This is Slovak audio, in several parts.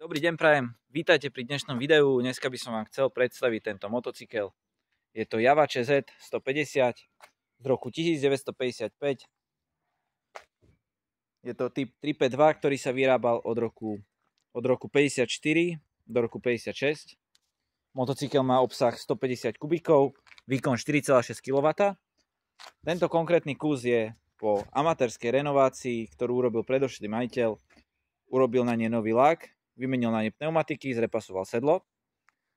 Dobrý deň prajem, vítajte pri dnešnom videu. Dneska by som vám chcel predstaviť tento motocykel. Je to Yavache Z 150 z roku 1955. Je to typ 352, ktorý sa vyrábal od roku 54 do roku 56. Motocykel má obsah 150 kubíkov, výkon 4,6 kW. Tento konkrétny kus je po amatérskej renovácii, ktorú urobil predošlý majiteľ. Urobil na ne nový lak, vymenil na ne pneumatiky, zrepasoval sedlo.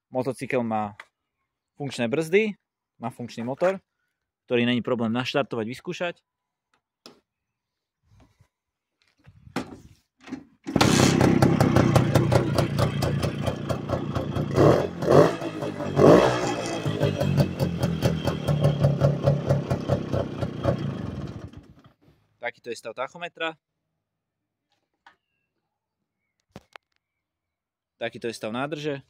Motocykel má funkčné brzdy, má funkčný motor, ktorý není problém naštartovať, vyskúšať. Takýto je stav tachometra. Takýto je stav nádrže.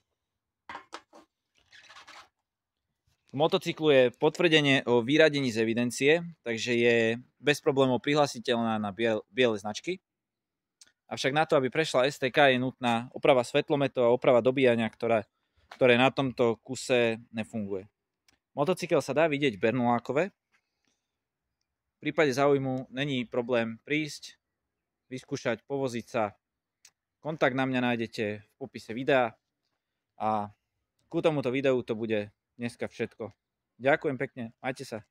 K motocyklu je potvrdenie o vyradení z evidencie, takže je bez problémov prihlasiteľná na biele značky. Avšak na to, aby prešla STK, je nutná oprava svetlometov a oprava dobíjania, ktoré na tomto kuse nefunguje. Motocykel sa dá vidieť v Bernolákove. V prípade záujmu není problém prísť, vyskúšať, povoziť sa. Kontakt na mňa nájdete v popise videa a ku tomuto videu to bude dneska všetko. Ďakujem pekne, majte sa.